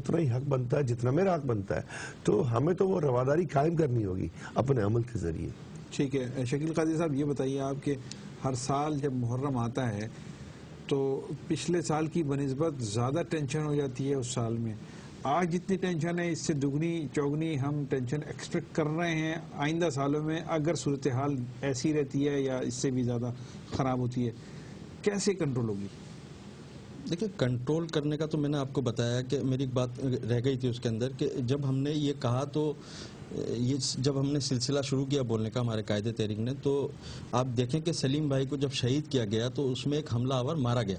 اتنا ہی حق بنتا ہے جتنا میرا حق بنتا ہے. تو ہمیں تو وہ رواداری قائم کرنی ہوگی اپنے عمل کے ذریعے. ٹھیک ہے. شکیل قادری صاحب یہ بتائیے آپ کہ ہر سال جب محرم آتا ہے تو پچھلے سال کی بنسبت زیادہ ٹینشن ہو جاتی ہے اس سال میں. آج جتنی ٹینشن ہے اس سے دگنی چوگنی ہم ٹینشن ایکسپیکٹ کر رہے ہیں آئندہ سالوں میں اگر صورتحال ایسی رہتی ہے یا اس سے بھی زیادہ خراب ہوتی ہے. کیسے کنٹرول ہوگی؟ دیکھیں کنٹرول کرنے کا تو میں نے آپ کو بتایا کہ میری ایک بات رہ گئی تھی اس کے اندر کہ جب ہم نے یہ کہا تو یہ جب ہم نے سلسلہ شروع کیا بولنے کا ہمارے قائد تحریک نے تو آپ دیکھیں کہ سلیم بھائی کو جب شہید کیا گیا تو اس میں ایک حملہ آور مارا گیا.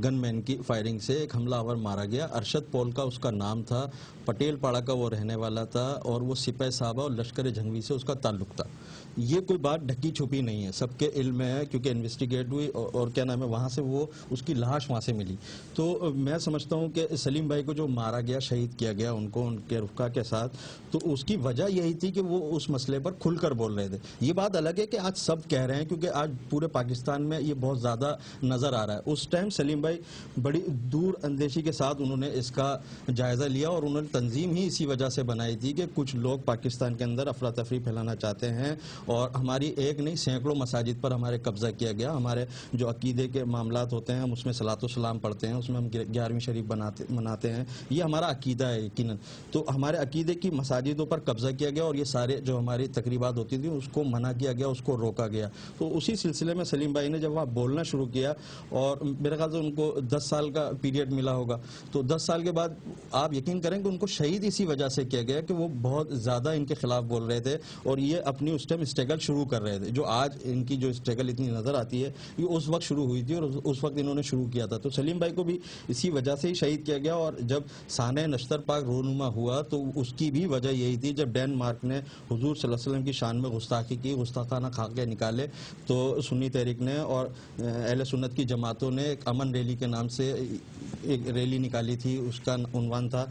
گن مین کی فائرنگ سے ایک حملہ آور مارا گیا. ارشد پول کا اس کا نام تھا, پٹیل پاڑا کا وہ رہنے والا تھا اور وہ سپاہی صاحبہ اور لشکر جھنگوی سے اس کا تعلق تھا. یہ کوئی بات ڈھکی چھپی نہیں ہے, سب کے علم میں ہے کیونکہ انویسٹیگیٹ ہوئی اور کیا نام ہے وہاں سے وہ اس کی لاش وہاں سے ملی. تو میں سمجھتا ہوں کہ سلیم بھائی کو جو مارا گیا شہید کیا گیا ان کو ان کے رفقا کے ساتھ, تو اس کی وجہ یہی تھی کہ وہ اس مسئلے پر کھل کر بول رہے تھے. یہ بات الگ ہے کہ آج سب کہہ رہے ہیں کیونکہ آج پورے پاکستان میں یہ بہت زیادہ نظر آ رہا ہے. اس ٹائم سلیم بھائی بڑی دور اندیشی کے ساتھ انہوں نے اس کا جائزہ لیا اور انہوں نے تنظیم ہی اسی وجہ سے بنائی تھی کہ کچھ لوگ پاکستان کے اندر افراتفری پھیلانا چاہتے ہیں اور ہماری ایک نہیں سینکڑوں مساجد پر ہمارے قبضہ کیا گیا. ہمارے جو عقیدے کے معاملات ہوتے ہیں ہم اس میں صلاۃ و سلام پڑھتے ہیں, اس میں ہم 11ویں شریف مناتے ہیں, یہ ہمارا عقیدہ ہے یقیناً. تو ہمارے عقیدے کی مساجدوں پر قبضہ کیا گیا اور یہ سارے جو ہماری تقریبات ہوتی تھیں اس کو منع کیا گیا, اس کو روکا گیا. تو اسی سلسلے میں سلیم بھائی نے جب وہاں بولنا شروع کیا اور میرے خیال سے ان کو 10 سال کا پیریڈ ملا ہوگا, تو 10 سال کے بعد آپ یقین کریں کہ ان کو شہید اسی وجہ سے کیا گیا کہ وہ بہت زیادہ ان کے خلاف بول رہے تھے اور یہ اپنی اس ٹائم اسٹرگل شروع کر رہے تھے. جو آج ان کی جو اسٹرگل اتنی نظر آتی ہے یہ اس وقت شروع ہوئی تھی اور اس وقت انہوں نے شروع کیا تھا. تو سلیم بھائی کو بھی اسی وجہ سے ہی شہید کیا گیا. اور جب سانحہ نشتر پاک رونما ہوا تو اس کی بھی وجہ یہی تھی, جب ڈینمارک نے حضور صلی اللہ علیہ وسلم کی شان میں گستاخی کی, گستاخانہ خاکے نکالے, تو سنی تحریک نے اور اہل سنت کی جماعتوں نے ایک امن ریلی کے نام سے ایک ریلی نکالی تھی. اس کا عنوان تھا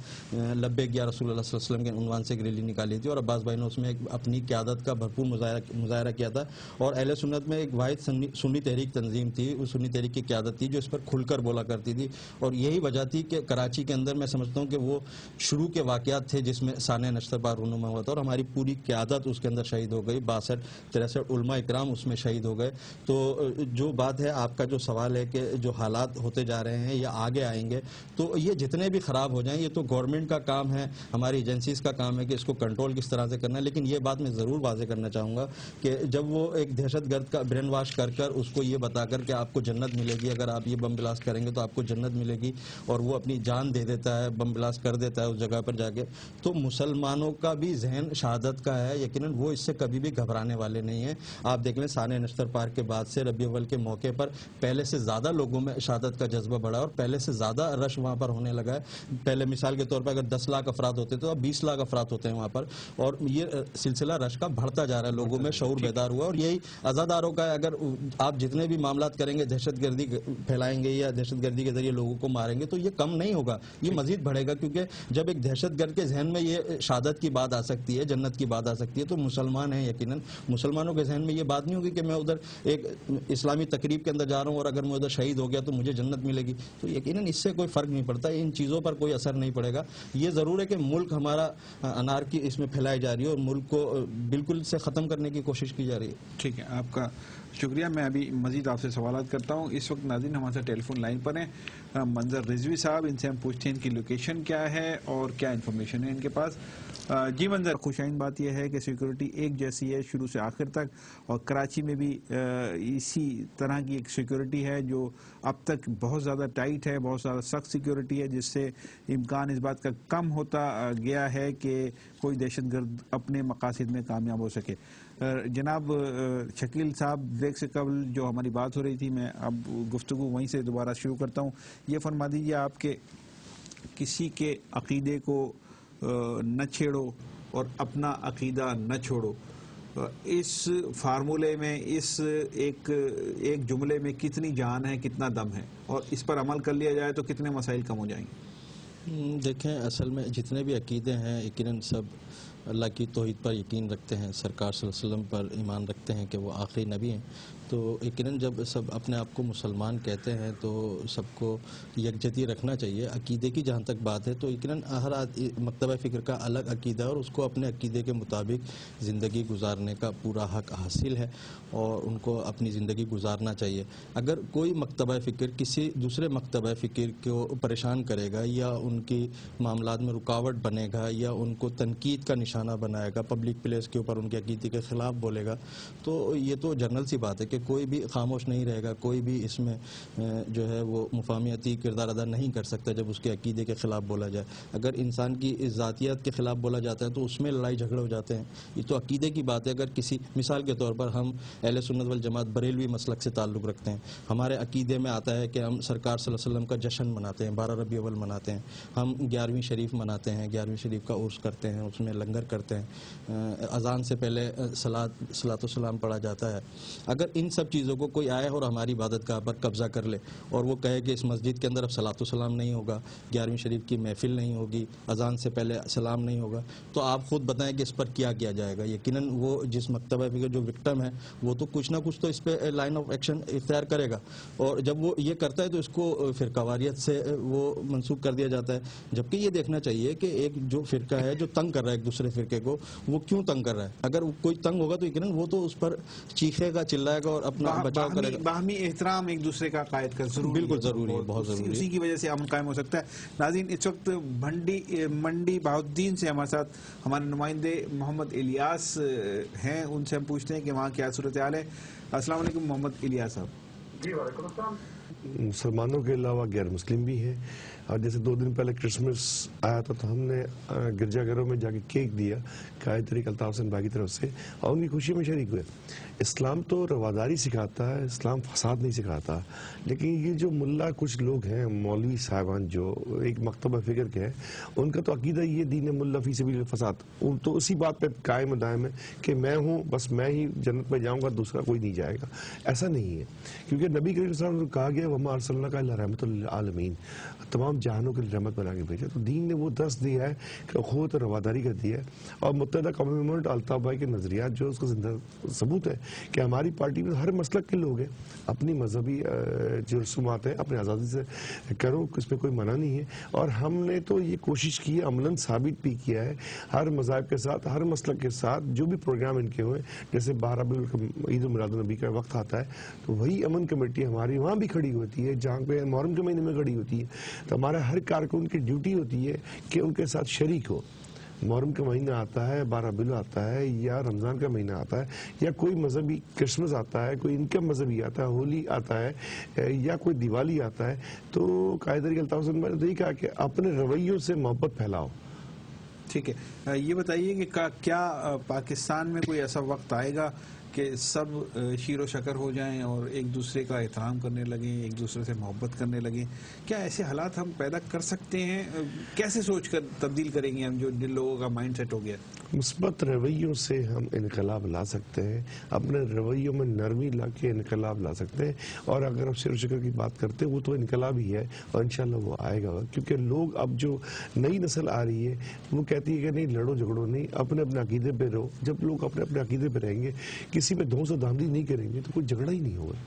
لبیک یا رسول اللہ صلی اللہ علیہ وسلم کے عنوان سے ایک ریلی نکالی تھی اور عباس بھائی نے اس میں اپنی قیادت کا بھرپور مظاہرہ کیا تھا. اور اہل سنت میں ایک واحد سنی تحریک تنظیم تھی, اس سنی تحریک کی قیادت تھی جو اس پر کھل کر بولا کرتی تھی. اور یہی وجہ تھی کہ کراچی کے اندر میں سمجھتا ہوں کہ وہ شروع کے واقعات تھے جس میں سانحہ نشتر پاک رونما ہوا تھا اور ہماری پوری قیادت اس کے اندر شہید ہو گئی. 62-63 علماء اکرام اس میں شہید ہو گئے. تو جو بات ہے آپ کا جو سوال ہے کہ جو حالات ہوتے جا رہے ہیں یا آگے آئیں گے تو یہ جتنے بھی خراب ہو جائیں یہ تو گورنمنٹ کا کام ہے, ہماری ایجنسیز کا کام ہے کہ اس کو کنٹرول کس طرح سے کرنا ہے. لیکن یہ بات میں ضرور واضح کرنا چاہوں گا کہ جب وہ ایک دہشت گرد کا برین واش کر اس کو یہ بتا کر کہ آپ کو جنت ملے گی اگر آپ یہ بم بلاسٹ کریں گے تو آپ کو جنت ملے گی, اور وہ اپنی جان دے دیتا ہے, بم بلاسٹ کر دیتا ہے اس جگہ پر جا کے, تو مسلمانوں کا بھی ذہن شہادت کا ہے یقیناً, وہ اس سے کبھی بھی گھبرانے والے نہیں ہیں. آپ دیکھ لیں سانحہ نشتر پاک کے بعد سے ربیع الاول کے موقع پر پہلے سے زیادہ لوگوں میں شہادت کا جذبہ بڑھا اور پہلے سے زیادہ رش وہاں پر ہونے لگا ہے. پہلے مثال کے طور پر اگر 10 لاکھ افراد ہوتے تو اب 20 لاکھ افراد ہوتے ہیں وہاں پر, اور یہ سلسلہ رش کا بڑھتا جا رہا ہے, لوگوں میں شعور بیدار ہوا. اور یہی عزاداروں کا ہے, اگر آپ جتنے بھی معاملات کریں گے دہشت گردی پھیلائیں گے یا دہشت گردی کے ذریعے لوگوں کو ماریں گے تو یہ کم نہیں ہوگا, یہ مزید بڑھے گا. کیونکہ جب ایک دہشت گرد کے ذہن میں یہ شہادت کی بات آ سکتی ہے, جنت کی بات آ سکتی ہے, تو مسلمان ہیں یقیناً, مسلمانوں کے ذہن میں یہ بات نہیں ہوگی کہ میں ادھر ایک اسلامی تقریب کے اندر جا رہا ہوں اور اگر میں ادھر شہید ہو گیا تو مجھے جنت ملے گی. تو یقیناً اس سے کوئی فرق نہیں پڑتا, ان چیزوں پر کوئی اثر نہیں پڑے گا. یہ ضرور ہے کہ ملک ہمارا انارکی اس میں پھیلائی جا رہی ہے اور ملک کو بالکل سے ختم کرنے کی کوشش کی جا رہی ہے. ٹھیک ہے, آپ کا شکریہ. میں ابھی مزید آپ سے سوالات کرتا ہوں. اس وقت ناظرین ہمارے ٹیلی فون لائن پر ہیں منظر رضوی صاحب, ان سے ہم پوچھتے ہیں ان کی لوکیشن کیا ہے اور کیا انفارمیشن ہے ان کے پاس. جی منظر, خوشائن بات یہ ہے کہ سیکورٹی ایک جیسی ہے شروع سے آخر تک, اور کراچی میں بھی اسی طرح کی ایک سیکورٹی ہے جو اب تک بہت زیادہ ٹائٹ ہے, بہت زیادہ سخت سیکورٹی ہے, جس سے امکان اس بات کا کم ہوتا گیا ہے کہ کوئی دہشت گرد اپنے مقاصد میں کامیاب ہو سکے. جناب شکیل صاحب, بریک سے قبل جو ہماری بات ہو رہی تھی, میں اب گفتگو وہیں سے دوبارہ شروع کرتا ہوں. یہ فرما دیجیے آپ کے کسی کے عقیدے کو نہ چھیڑو اور اپنا عقیدہ نہ چھوڑو, اس فارمولے میں, اس ایک جملے میں کتنی جان ہے, کتنا دم ہے, اور اس پر عمل کر لیا جائے تو کتنے مسائل کم ہو جائیں گے؟ دیکھیں اصل میں جتنے بھی عقیدے ہیں یقیناً سب اللہ کی توحید پر یقین رکھتے ہیں, سرکار صلی اللہ علیہ وسلم پر ایمان رکھتے ہیں کہ وہ آخری نبی ہیں. تو یقیناً جب سب اپنے آپ کو مسلمان کہتے ہیں تو سب کو یکجہتی رکھنا چاہیے. عقیدے کی جہاں تک بات ہے تو یقیناً ہر مکتبہ فکر کا الگ عقیدہ ہے اور اس کو اپنے عقیدے کے مطابق زندگی گزارنے کا پورا حق حاصل ہے اور ان کو اپنی زندگی گزارنا چاہیے. اگر کوئی مکتبہ فکر کسی دوسرے مکتبہ فکر کو پریشان کرے گا یا ان کی معاملات میں رکاوٹ بنے گا یا ان کو تنقید کا نشانہ بنائے گا, پبلک پلیس کے اوپر ان کے عقیدے کے خلاف بولے گا, تو یہ تو جنرل سی بات ہے کہ کوئی بھی خاموش نہیں رہے گا, کوئی بھی اس میں جو ہے وہ مفاہمتی کردار ادا نہیں کر سکتا جب اس کے عقیدے کے خلاف بولا جائے. اگر انسان کی ذاتیات کے خلاف بولا جاتا ہے تو اس میں لڑائی جھگڑے ہو جاتے ہیں. یہ تو عقیدے کی بات ہے. اگر کسی مثال کے طور پر ہم اہل سنت والجماعت بریلوی مسلک سے تعلق رکھتے ہیں, ہمارے عقیدے میں آتا ہے کہ ہم سرکار صلی اللہ علیہ وسلم کا جشن مناتے ہیں, 12 ربیع الاول مناتے ہیں, ہم 11ویں شریف مناتے ہیں, 11ویں شریف کا عرس کرتے ہیں, اس میں لنگر کرتے ہیں, اذان سے پہلے صلاۃ و سلام پڑھا جاتا ہے. اگر ان سب چیزوں کو کوئی آئے اور ہماری عبادت گاہ پر قبضہ کر لے اور وہ کہے کہ اس مسجد کے اندر اب صلاۃ و سلام نہیں ہوگا, 11ویں شریف کی محفل نہیں ہوگی, اذان سے پہلے سلام نہیں ہوگا, تو آپ خود بتائیں کہ اس پر کیا کیا جائے گا. یقیناً وہ جس مکتبہ فکر جو وکٹم ہے وہ تو کچھ نہ کچھ تو اس پہ لائن آف ایکشن اختیار کرے گا, اور جب وہ یہ کرتا ہے تو اس کو فرقہ واریت سے وہ منسوخ کر دیا جاتا ہے. جبکہ یہ دیکھنا چاہیے کہ ایک جو فرقہ ہے جو تنگ کر رہا ہے ایک دوسرے فرقے کو, وہ کیوں تنگ کر رہا ہے. اگر کوئی تنگ ہوگا تو یقیناً وہ تو اس پر چیخے گا, چلائے گا اور اپنا بچاؤ کرے گا. باہمی احترام ایک دوسرے کا قائد کر ضروری بالکل ضروری ہے, بہت ضروری ہے. اسی کی وجہ سے امن قائم ہو سکتا ہے. ناظرین, اس وقت منڈی بہاؤالدین سے ہمارے ساتھ ہمارے نمائندے محمد الیاس ہیں, ان سے ہم پوچھتے ہیں کہ وہاں کیا صورتحال ہے. السلام علیکم محمد الیاس صاحب. جی وعلیکم السلام. مسلمانوں کے علاوہ غیر مسلم بھی ہیں, اور جیسے 2 دن پہلے کرسمس آیا تھا تو ہم نے گرجا گھروں میں جا کے کیک دیا قائد طریق الطاف حسین بھائی کی طرف سے, اور ان کی خوشی میں شریک ہوئے. اسلام تو رواداری سکھاتا ہے, اسلام فساد نہیں سکھاتا. لیکن یہ جو ملا کچھ لوگ ہیں, مولوی صاحبان جو ایک مکتبہ فکر کے ہیں, ان کا تو عقیدہ یہ دین ملا فی سبیل الفساد, تو اسی بات پہ قائم دائم ہے کہ میں ہوں, بس میں ہی جنت میں جاؤں گا, دوسرا کوئی نہیں جائے گا. ایسا نہیں ہے, کیونکہ نبی کریم صلی اللہ علیہ وسلم کو کہا گیا وما ارسلناک الا رحمۃ للعالمین, تمام جہانوں کے لیے رحمت بنا کے بھیجا. تو دین نے وہ درس دیا ہے کہ اخوت اور رواداری کا دیا ہے, اور متحدہ قومی موومنٹ الطاف بھائی کے نظریات جو اس کا زندہ ثبوت ہے کہ ہماری پارٹی میں ہر مسلک کے لوگ ہیں, اپنی مذہبی جو رسومات ہیں اپنے آزادی سے کرو, اس میں کوئی منع نہیں ہے. اور ہم نے تو یہ کوشش کی ہے, عملاً ثابت بھی کیا ہے, ہر مذاہب کے ساتھ ہر مسلک کے ساتھ جو بھی پروگرام ان کے ہوئے, جیسے 12 ربیع عید میلاد النبی کا وقت آتا ہے تو وہی امن کمیٹی ہماری وہاں بھی کھڑی ہوتی ہے جہاں پہ محرم کے مہینے میں کھڑی ہوتی ہے. تو ہمارا ہر کارکن کی ڈیوٹی ہوتی ہے کہ ان کے ساتھ شریک ہو. محرم کا مہینہ آتا ہے, 12 ربیع آتا ہے, یا رمضان کا مہینہ آتا ہے, یا کوئی مذہبی کرسمس آتا ہے, کوئی ان کا مذہبی آتا ہے, ہولی آتا ہے, یا کوئی دیوالی آتا ہے, تو قائد طریق الطاف حسین نے تو یہ کہا کہ اپنے رویوں سے محبت پھیلاؤ. ٹھیک ہے, یہ بتائیے کہ کیا پاکستان میں کوئی ایسا وقت آئے گا کہ سب شیر و شکر ہو جائیں اور ایک دوسرے کا احترام کرنے لگیں, ایک دوسرے سے محبت کرنے لگیں؟ کیا ایسے حالات ہم پیدا کر سکتے ہیں؟ کیسے سوچ کر تبدیل کریں گے ہم جو جن لوگوں کا مائنڈ سیٹ ہو گیا؟ مثبت رویوں سے ہم انقلاب لا سکتے ہیں, اپنے رویوں میں نرمی لا کے انقلاب لا سکتے ہیں. اور اگر آپ شیر و شکر کی بات کرتے ہیں وہ تو انقلاب ہی ہے, اور انشاءاللہ وہ آئے گا. کیونکہ لوگ اب جو نئی نسل آ رہی ہے وہ کہتی ہے کہ نہیں لڑو جھگڑو نہیں, اپنے اپنے عقیدے پہ رہو. جب لوگ اپنے اپنے عقیدے پہ رہیں گے, کسی پہ دھونس و دھاندلی نہیں کریں گے تو کوئی جھگڑا ہی نہیں ہوگا.